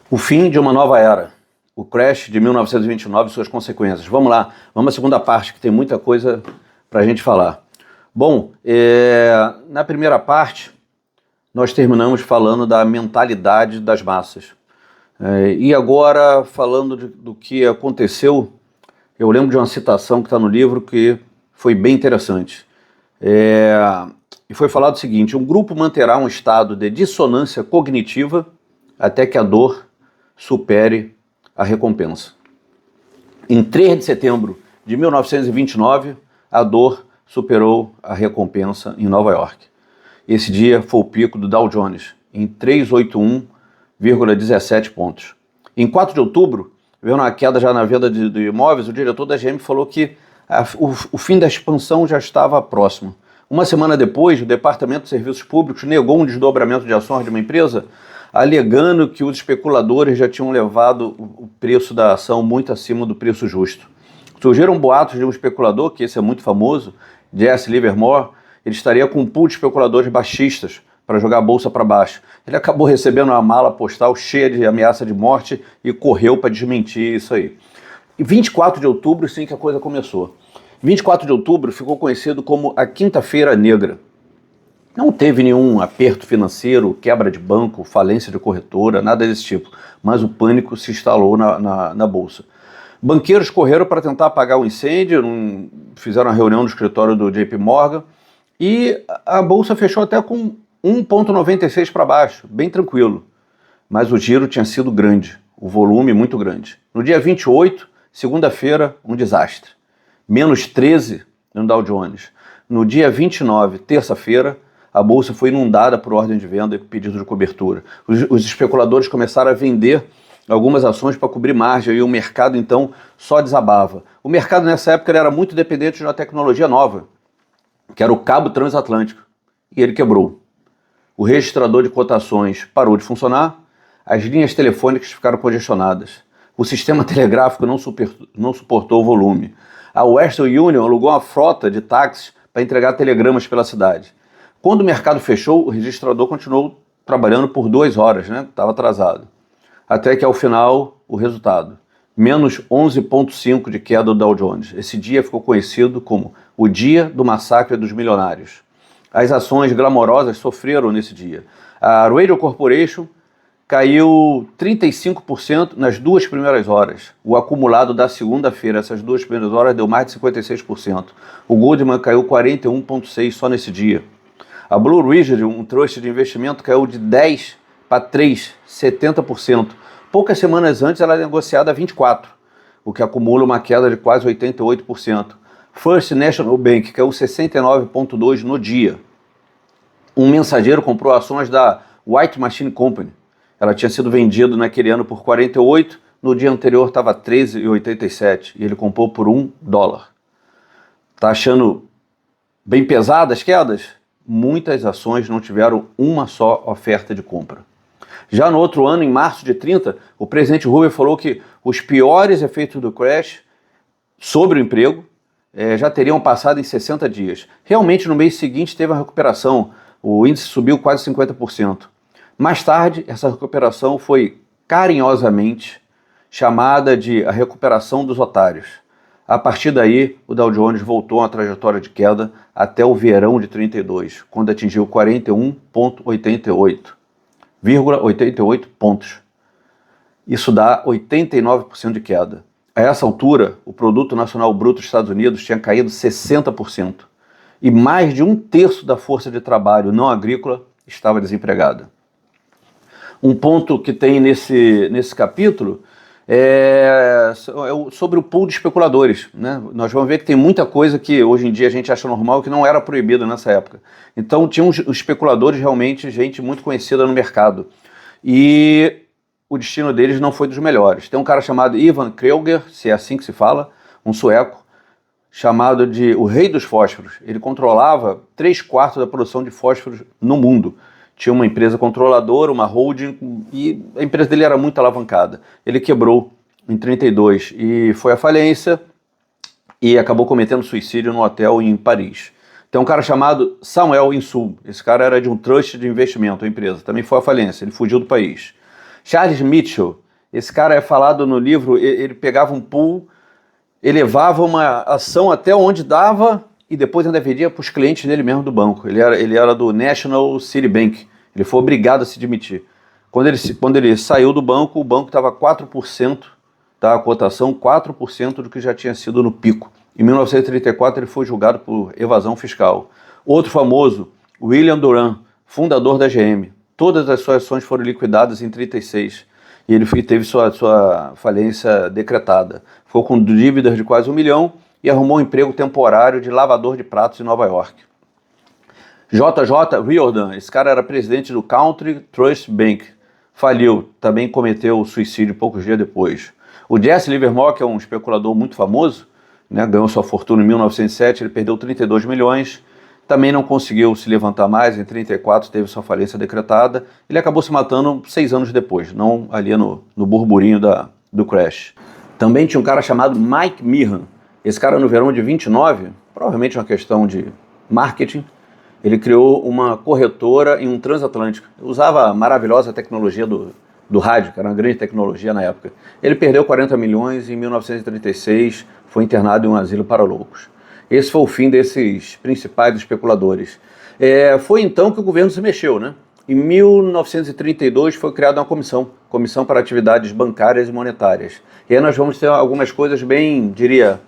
O fim de uma nova era. O crash de 1929 e suas consequências. Vamos lá, vamos à segunda parte, que tem muita coisa para a gente falar. Bom, na primeira parte, nós terminamos falando da mentalidade das massas. E agora, falando do que aconteceu, eu lembro de uma citação que está no livro que foi bem interessante. E foi falado o seguinte: um grupo manterá um estado de dissonância cognitiva até que a dor supere a recompensa. Em 3 de setembro de 1929, a dor superou a recompensa em Nova York. Esse dia foi o pico do Dow Jones, em 381,17 pontos. Em 4 de outubro, vendo a queda já na venda de imóveis, o diretor da GM falou que o fim da expansão já estava próximo. Uma semana depois, o Departamento de Serviços Públicos negou um desdobramento de ações de uma empresa, alegando que os especuladores já tinham levado o preço da ação muito acima do preço justo. Surgiram boatos de um especulador, que esse é muito famoso, Jesse Livermore. Ele estaria com um pool de especuladores baixistas para jogar a bolsa para baixo. Ele acabou recebendo uma mala postal cheia de ameaça de morte e correu para desmentir isso aí. E 24 de outubro, sim, que a coisa começou. 24 de outubro ficou conhecido como a Quinta-feira Negra. Não teve nenhum aperto financeiro, quebra de banco, falência de corretora, nada desse tipo. Mas o pânico se instalou na Bolsa. Banqueiros correram para tentar apagar o incêndio, fizeram uma reunião no escritório do JP Morgan, e a Bolsa fechou até com 1,96 para baixo, bem tranquilo. Mas o giro tinha sido grande, o volume muito grande. No dia 28, segunda-feira, um desastre. Menos 13 no Dow Jones. No dia 29, terça-feira, a Bolsa foi inundada por ordem de venda e pedido de cobertura. Os especuladores começaram a vender algumas ações para cobrir margem e o mercado, então, só desabava. O mercado, nessa época, era muito dependente de uma tecnologia nova, que era o cabo transatlântico, e ele quebrou. O registrador de cotações parou de funcionar, as linhas telefônicas ficaram congestionadas, o sistema telegráfico não suportou o volume. A Western Union alugou uma frota de táxis para entregar telegramas pela cidade. Quando o mercado fechou, o registrador continuou trabalhando por 2 horas, né? Estava atrasado. Até que, ao final, o resultado: menos 11,5 de queda do Dow Jones. Esse dia ficou conhecido como o dia do massacre dos milionários. As ações glamorosas sofreram nesse dia. A Radio Corporation caiu 35% nas 2 primeiras horas. O acumulado da segunda-feira, essas 2 primeiras horas, deu mais de 56%. O Goldman caiu 41,6% só nesse dia. A Blue Ridge, um trust de investimento, caiu de 10 para 3, 70%. Poucas semanas antes ela era negociada a 24%, o que acumula uma queda de quase 88%. First National Bank caiu 69,2% no dia. Um mensageiro comprou ações da White Machine Company. Ela tinha sido vendida naquele ano por 48, no dia anterior estava 13,87 e ele comprou por $1. Tá achando bem pesadas as quedas? Muitas ações não tiveram uma só oferta de compra. Já no outro ano, em março de 30, o presidente Hoover falou que os piores efeitos do crash sobre o emprego já teriam passado em 60 dias. Realmente, no mês seguinte, teve uma recuperação. O índice subiu quase 50%. Mais tarde, essa recuperação foi carinhosamente chamada de a recuperação dos otários. A partir daí, o Dow Jones voltou a uma trajetória de queda até o verão de 32, quando atingiu 41,88 pontos. Isso dá 89% de queda. A essa altura, o Produto Nacional Bruto dos Estados Unidos tinha caído 60%. E mais de 1/3 da força de trabalho não agrícola estava desempregada. Um ponto que tem nesse capítulo é sobre o pool de especuladores, né? Nós vamos ver que tem muita coisa que hoje em dia a gente acha normal que não era proibida nessa época. Então tinham os especuladores realmente gente muito conhecida no mercado. E o destino deles não foi dos melhores. Tem um cara chamado Ivan Kreuger, se é assim que se fala, um sueco, chamado de o rei dos fósforos. Ele controlava 3/4 da produção de fósforos no mundo. Tinha uma empresa controladora, uma holding, e a empresa dele era muito alavancada. Ele quebrou em 32 e foi à falência e acabou cometendo suicídio no hotel em Paris. Tem um cara chamado Samuel Insull. Esse cara era de um trust de investimento, a empresa. Também foi à falência, ele fugiu do país. Charles Mitchell, esse cara é falado no livro, ele pegava um pool, elevava uma ação até onde dava e depois ainda vendia para os clientes dele mesmo do banco. Ele era do National City Bank, ele foi obrigado a se demitir. Quando ele saiu do banco, o banco estava 4%, tá, a cotação 4% do que já tinha sido no pico. Em 1934 ele foi julgado por evasão fiscal. Outro famoso, William Duran, fundador da GM. Todas as suas ações foram liquidadas em 1936 e ele teve sua falência decretada. Ficou com dívidas de quase 1 milhão e arrumou um emprego temporário de lavador de pratos em Nova York. JJ Riordan, esse cara era presidente do Country Trust Bank, faliu, também cometeu suicídio poucos dias depois. O Jesse Livermore, que é um especulador muito famoso, né, ganhou sua fortuna em 1907, ele perdeu 32 milhões, também não conseguiu se levantar mais, em 1934 teve sua falência decretada, ele acabou se matando 6 anos depois, não ali no burburinho do crash. Também tinha um cara chamado Mike Meehan, esse cara no verão de 29, provavelmente uma questão de marketing, ele criou uma corretora em um transatlântico, usava a maravilhosa tecnologia do rádio, que era uma grande tecnologia na época. Ele perdeu 40 milhões e em 1936 foi internado em um asilo para loucos. Esse foi o fim desses principais especuladores. Foi então que o governo se mexeu, né? Em 1932 foi criada uma comissão para atividades bancárias e monetárias. E aí nós vamos ter algumas coisas bem, diria,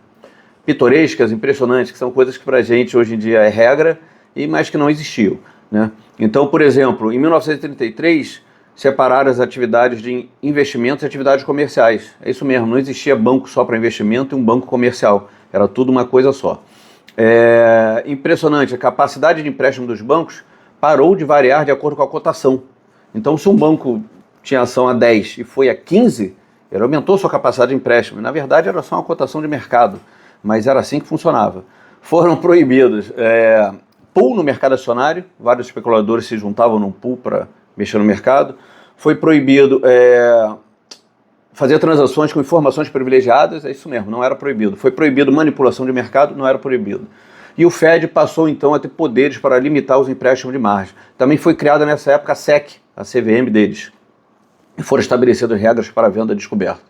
pitorescas, impressionantes, que são coisas que para a gente hoje em dia é regra, mas que não existiam, né? Então, por exemplo, em 1933 separaram as atividades de investimentos e atividades comerciais. É isso mesmo, não existia banco só para investimento e um banco comercial. Era tudo uma coisa só. Impressionante, a capacidade de empréstimo dos bancos parou de variar de acordo com a cotação. Então, se um banco tinha ação a 10 e foi a 15, ele aumentou sua capacidade de empréstimo. Na verdade, era só uma cotação de mercado, mas era assim que funcionava. Foram proibidos pool no mercado acionário, vários especuladores se juntavam num pool para mexer no mercado. Foi proibido fazer transações com informações privilegiadas, é isso mesmo, não era proibido. Foi proibido manipulação de mercado, não era proibido. E o Fed passou então a ter poderes para limitar os empréstimos de margem. Também foi criada nessa época a SEC, a CVM deles, e foram estabelecidas regras para a venda descoberta.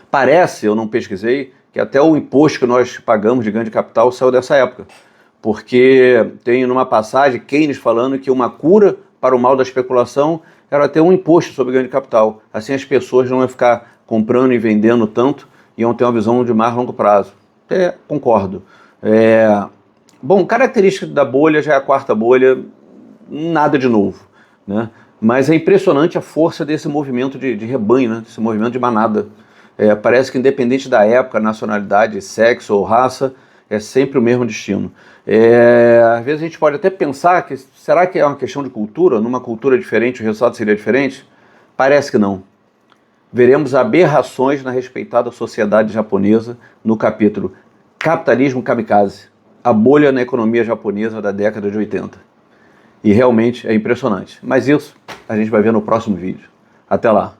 Parece, eu não pesquisei, que até o imposto que nós pagamos de ganho de capital saiu dessa época, porque tem numa passagem Keynes falando que uma cura para o mal da especulação era ter um imposto sobre ganho de capital. Assim as pessoas não iam ficar comprando e vendendo tanto, iam ter uma visão de mais longo prazo. Até concordo. Bom, característica da bolha já é a quarta bolha, nada de novo, né? Mas é impressionante a força desse movimento de rebanho, né? Desse movimento de manada. Parece que independente da época, nacionalidade, sexo ou raça, é sempre o mesmo destino. Às vezes a gente pode até pensar que, será que é uma questão de cultura? Numa cultura diferente o resultado seria diferente? Parece que não. Veremos aberrações na respeitada sociedade japonesa no capítulo Capitalismo Kamikaze, a bolha na economia japonesa da década de 80. E realmente é impressionante. Mas isso a gente vai ver no próximo vídeo. Até lá!